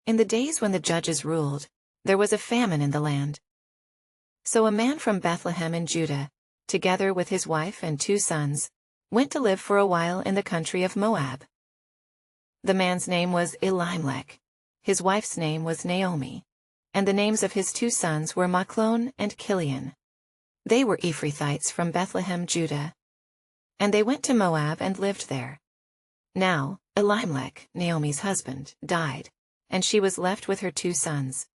In the days when the judges ruled, there was a famine in the land. So a man from Bethlehem in Judah, together with his wife and 2 sons, went to live for a while in the country of Moab. The man's name was Elimelek, his wife's name was Naomi, and the names of his 2 sons were Mahlon and Kilion. They were Ephrathites from Bethlehem, Judah. And they went to Moab and lived there. Now, Elimelek, Naomi's husband, died, and she was left with her 2 sons.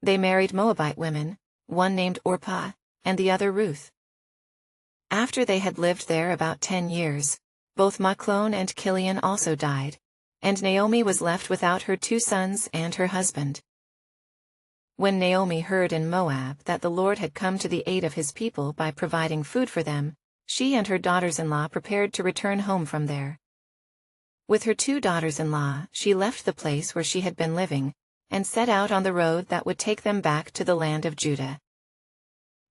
They married Moabite women, one named Orpah, and the other Ruth. After they had lived there about 10 years, both Mahlon and Kilion also died, and Naomi was left without her 2 sons and her husband. When Naomi heard in Moab that the Lord had come to the aid of his people by providing food for them, she and her daughters-in-law prepared to return home from there. With her 2 daughters-in-law, she left the place where she had been living, and set out on the road that would take them back to the land of Judah.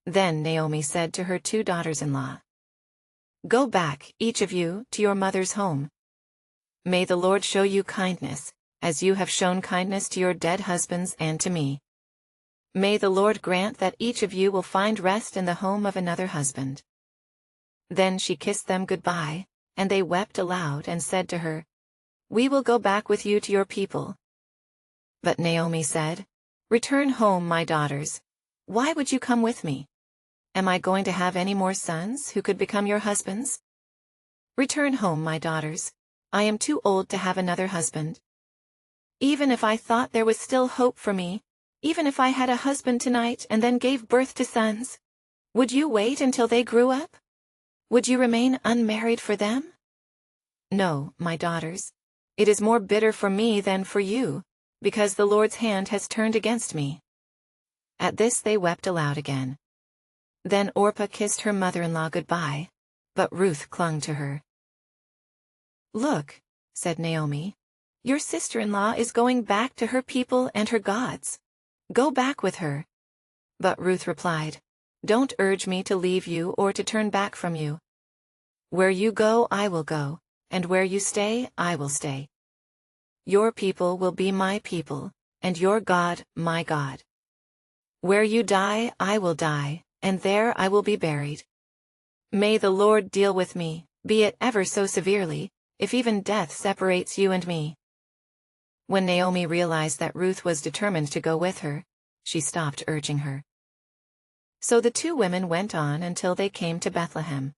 Then Naomi said to her 2 daughters-in-law, "Go back, each of you, to your mother's home. May the Lord show you kindness, as you have shown kindness to your dead husbands and to me. May the Lord grant that each of you will find rest in the home of another husband." Then she kissed them goodbye, and they wept aloud and said to her, "We will go back with you to your people." But Naomi said, "Return home, my daughters. Why would you come with me? Am I going to have any more sons who could become your husbands? Return home, my daughters. I am too old to have another husband. Even if I thought there was still hope for me, even if I had a husband tonight and then gave birth to sons, would you wait until they grew up? Would you remain unmarried for them? No, my daughters. It is more bitter for me than for you, because the Lord's hand has turned against me." At this they wept aloud again. Then Orpah kissed her mother-in-law goodbye, but Ruth clung to her. "Look," said Naomi, "your sister-in-law is going back to her people and her gods. Go back with her." But Ruth replied, "Don't urge me to leave you or to turn back from you. Where you go I will go, and where you stay I will stay. Your people will be my people, and your God my God. Where you die I will die, and there I will be buried. May the Lord deal with me, be it ever so severely, if even death separates you and me." When Naomi realized that Ruth was determined to go with her, she stopped urging her. So the 2 women went on until they came to Bethlehem.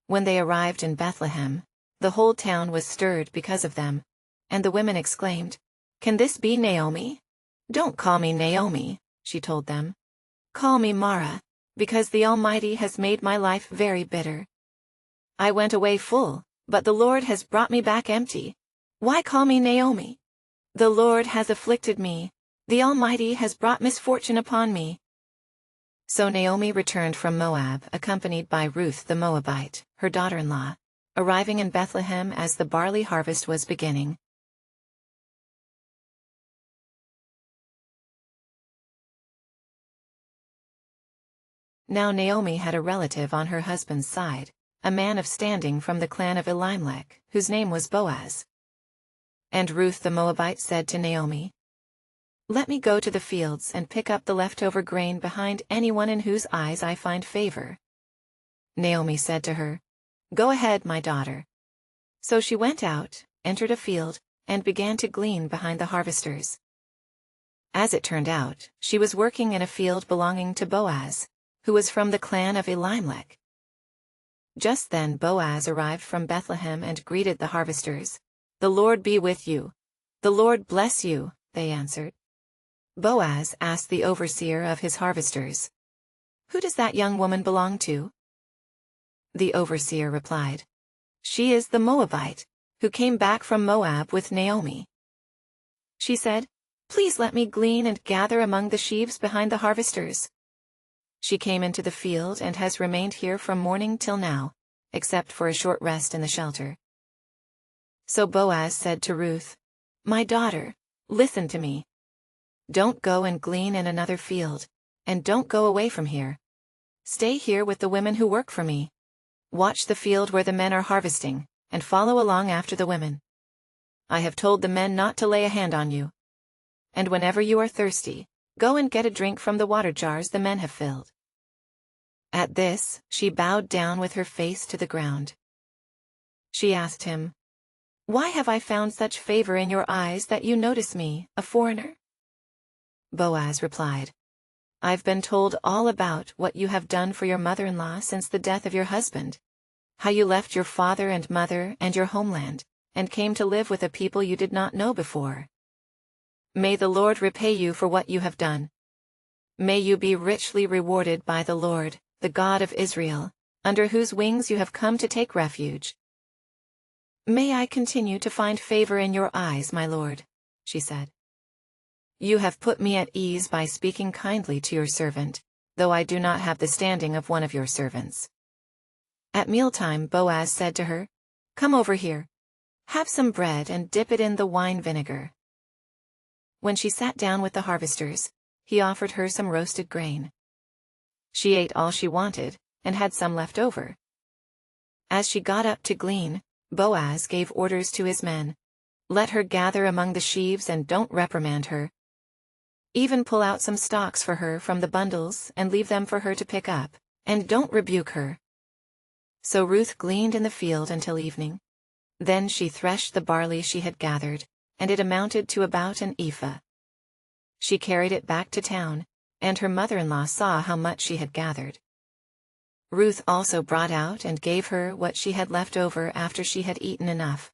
When they arrived in Bethlehem, the whole town was stirred because of them, and the women exclaimed, "Can this be Naomi? Don't call me Naomi," she told them. "Call me Mara, because the Almighty has made my life very bitter. I went away full, but the Lord has brought me back empty. Why call me Naomi? The Lord has afflicted me, the Almighty has brought misfortune upon me." So Naomi returned from Moab accompanied by Ruth the Moabite, her daughter-in-law, arriving in Bethlehem as the barley harvest was beginning. Now Naomi had a relative on her husband's side, a man of standing from the clan of Elimelek, whose name was Boaz. And Ruth the Moabite said to Naomi, "Let me go to the fields and pick up the leftover grain behind anyone in whose eyes I find favor." Naomi said to her, "Go ahead, my daughter." So she went out, entered a field, and began to glean behind the harvesters. As it turned out, she was working in a field belonging to Boaz, who was from the clan of Elimelek. Just then Boaz arrived from Bethlehem and greeted the harvesters. "The Lord be with you." "The Lord bless you," they answered. Boaz asked the overseer of his harvesters, "Who does that young woman belong to?" The overseer replied, "She is the Moabite, who came back from Moab with Naomi." She said, "Please let me glean and gather among the sheaves behind the harvesters." She came into the field and has remained here from morning till now, except for a short rest in the shelter. So Boaz said to Ruth, "My daughter, listen to me. Don't go and glean in another field, and don't go away from here. Stay here with the women who work for me. Watch the field where the men are harvesting, and follow along after the women. I have told the men not to lay a hand on you. And whenever you are thirsty, go and get a drink from the water jars the men have filled." At this, she bowed down with her face to the ground. She asked him, "Why have I found such favor in your eyes that you notice me, a foreigner?" Boaz replied, "I've been told all about what you have done for your mother-in-law since the death of your husband. How you left your father and mother and your homeland, and came to live with a people you did not know before. May the Lord repay you for what you have done. May you be richly rewarded by the Lord, the God of Israel, under whose wings you have come to take refuge." "May I continue to find favor in your eyes, my lord," she said. "You have put me at ease by speaking kindly to your servant, though I do not have the standing of one of your servants." At mealtime Boaz said to her, "Come over here. Have some bread and dip it in the wine vinegar." When she sat down with the harvesters, he offered her some roasted grain. She ate all she wanted, and had some left over. As she got up to glean, Boaz gave orders to his men, "Let her gather among the sheaves and don't reprimand her. Even pull out some stalks for her from the bundles and leave them for her to pick up, and don't rebuke her." So Ruth gleaned in the field until evening. Then she threshed the barley she had gathered, and it amounted to about an ephah. She carried it back to town, and her mother-in-law saw how much she had gathered. Ruth also brought out and gave her what she had left over after she had eaten enough.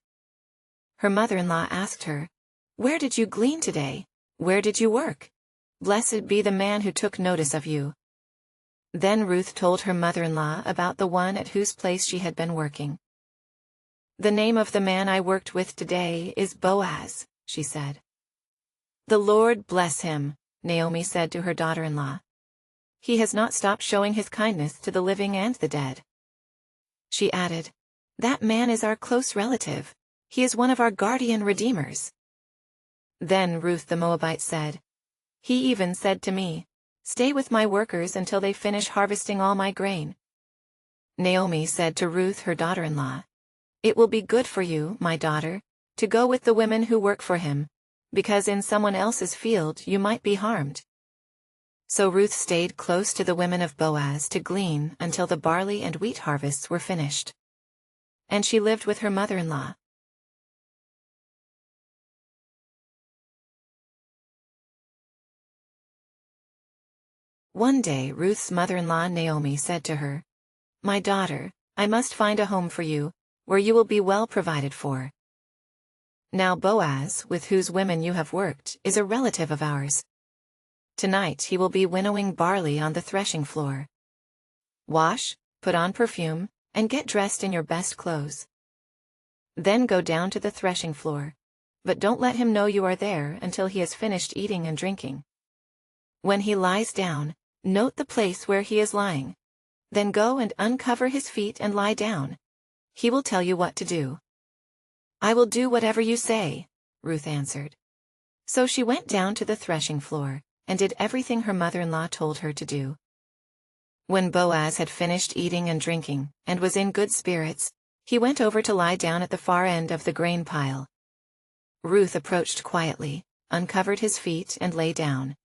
Her mother-in-law asked her, "Where did you glean today? Where did you work? Blessed be the man who took notice of you." Then Ruth told her mother-in-law about the one at whose place she had been working. "The name of the man I worked with today is Boaz," she said. "The Lord bless him," Naomi said to her daughter-in-law. "He has not stopped showing his kindness to the living and the dead." She added, "That man is our close relative. He is one of our guardian redeemers." Then Ruth the Moabite said, "He even said to me, 'Stay with my workers until they finish harvesting all my grain.'" Naomi said to Ruth her daughter-in-law, "It will be good for you, my daughter, to go with the women who work for him, because in someone else's field you might be harmed." So Ruth stayed close to the women of Boaz to glean until the barley and wheat harvests were finished. And she lived with her mother-in-law. One day Ruth's mother-in-law Naomi said to her, "My daughter, I must find a home for you, where you will be well provided for. Now Boaz, with whose women you have worked, is a relative of ours. Tonight he will be winnowing barley on the threshing floor. Wash, put on perfume, and get dressed in your best clothes. Then go down to the threshing floor, but don't let him know you are there until he has finished eating and drinking. When he lies down, note the place where he is lying. Then go and uncover his feet and lie down. He will tell you what to do." "I will do whatever you say," Ruth answered. So she went down to the threshing floor, and did everything her mother-in-law told her to do. When Boaz had finished eating and drinking, and was in good spirits, he went over to lie down at the far end of the grain pile. Ruth approached quietly, uncovered his feet and lay down.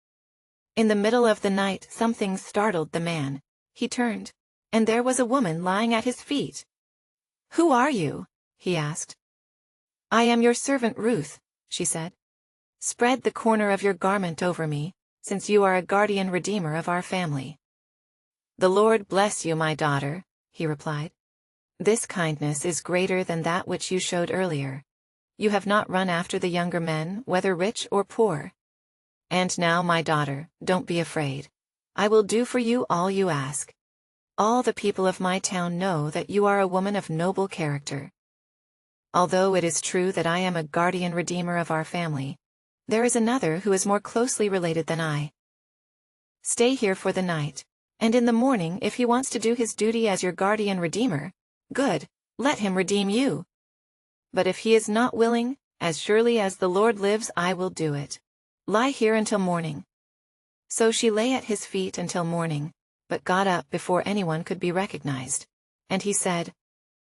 In the middle of the night something startled the man. He turned, and there was a woman lying at his feet. "Who are you?" he asked. "I am your servant Ruth," she said. "Spread the corner of your garment over me, since you are a guardian redeemer of our family." "The Lord bless you, my daughter," he replied. "This kindness is greater than that which you showed earlier. You have not run after the younger men, whether rich or poor. And now, my daughter, don't be afraid. I will do for you all you ask. All the people of my town know that you are a woman of noble character. Although it is true that I am a guardian redeemer of our family, there is another who is more closely related than I. Stay here for the night, and in the morning if he wants to do his duty as your guardian redeemer, good, let him redeem you. But if he is not willing, as surely as the Lord lives I will do it. Lie here until morning." So she lay at his feet until morning, but got up before anyone could be recognized. And he said,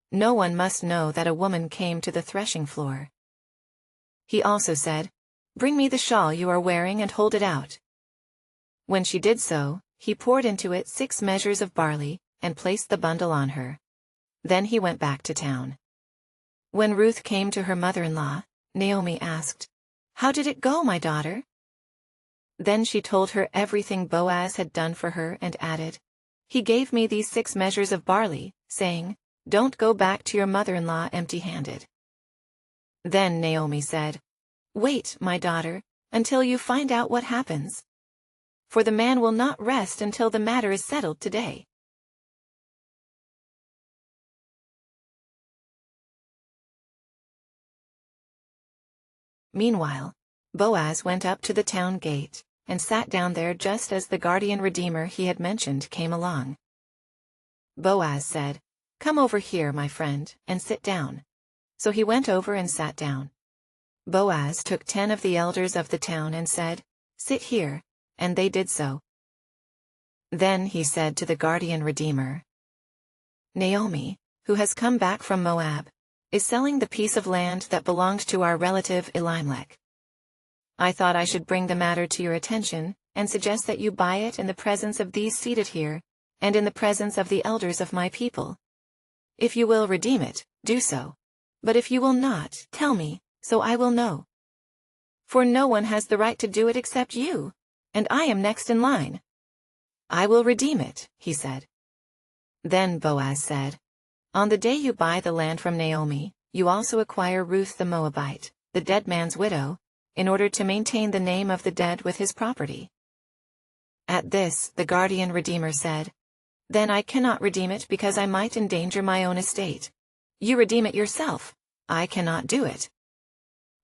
"No one must know that a woman came to the threshing floor." He also said, "Bring me the shawl you are wearing and hold it out." When she did so, he poured into it 6 measures of barley, and placed the bundle on her. Then he went back to town. When Ruth came to her mother-in-law, Naomi asked, "How did it go, my daughter?" Then she told her everything Boaz had done for her and added, "He gave me these 6 measures of barley, saying, 'Don't go back to your mother-in-law empty-handed.'" Then Naomi said, "Wait, my daughter, until you find out what happens. For the man will not rest until the matter is settled today." Meanwhile, Boaz went up to the town gate, and sat down there just as the guardian redeemer he had mentioned came along. Boaz said, "Come over here, my friend, and sit down." So he went over and sat down. Boaz took 10 of the elders of the town and said, "Sit here," and they did so. Then he said to the guardian redeemer, "Naomi, who has come back from Moab, is selling the piece of land that belonged to our relative Elimelek. I thought I should bring the matter to your attention, and suggest that you buy it in the presence of these seated here, and in the presence of the elders of my people. If you will redeem it, do so. But if you will not, tell me, so I will know. For no one has the right to do it except you, and I am next in line." "I will redeem it," he said. Then Boaz said, "On the day you buy the land from Naomi, you also acquire Ruth the Moabite, the dead man's widow, in order to maintain the name of the dead with his property." At this, the guardian redeemer said, "Then I cannot redeem it because I might endanger my own estate. You redeem it yourself. I cannot do it."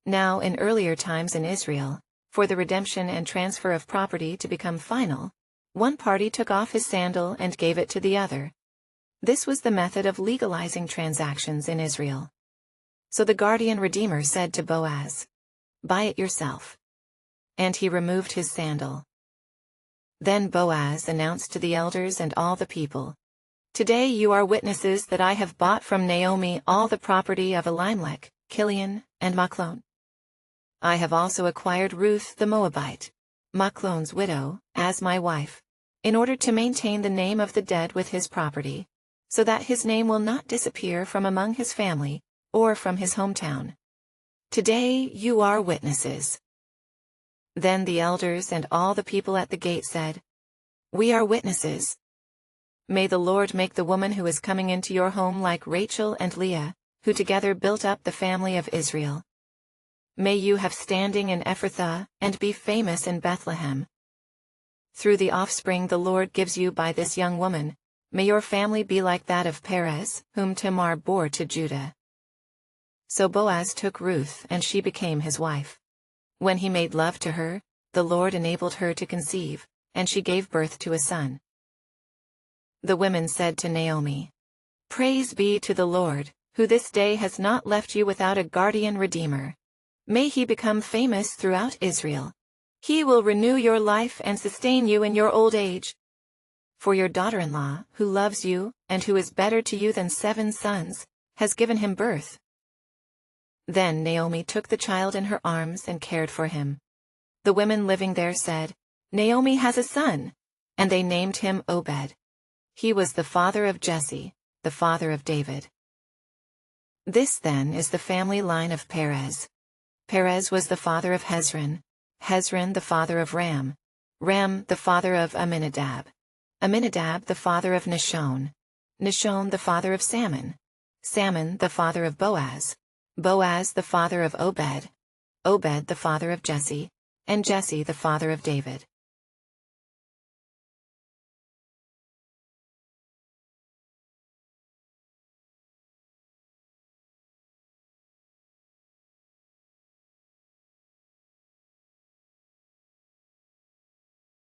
Now in earlier times in Israel, for the redemption and transfer of property to become final, one party took off his sandal and gave it to the other. This was the method of legalizing transactions in Israel. So the guardian redeemer said to Boaz, "Buy it yourself." And he removed his sandal. Then Boaz announced to the elders and all the people, "Today you are witnesses that I have bought from Naomi all the property of Elimelek, Kilion, and Mahlon. I have also acquired Ruth the Moabite, Mahlon's widow, as my wife, in order to maintain the name of the dead with his property, so that his name will not disappear from among his family, or from his hometown. Today you are witnesses." Then the elders and all the people at the gate said, "We are witnesses. May the Lord make the woman who is coming into your home like Rachel and Leah, who together built up the family of Israel. May you have standing in Ephrathah, and be famous in Bethlehem. Through the offspring the Lord gives you by this young woman, may your family be like that of Perez, whom Tamar bore to Judah." So Boaz took Ruth and she became his wife. When he made love to her, the Lord enabled her to conceive, and she gave birth to a son. The women said to Naomi, "Praise be to the Lord, who this day has not left you without a guardian redeemer. May he become famous throughout Israel. He will renew your life and sustain you in your old age. For your daughter-in-law, who loves you, and who is better to you than 7 sons, has given him birth." Then Naomi took the child in her arms and cared for him. The women living there said, "Naomi has a son," and they named him Obed. He was the father of Jesse, the father of David. This then is the family line of Perez. Perez was the father of Hezron, Hezron the father of Ram, Ram the father of Amminadab, Amminadab the father of Nahshon, Nahshon the father of Salmon, Salmon the father of Boaz, Boaz the father of Obed, Obed the father of Jesse, and Jesse the father of David.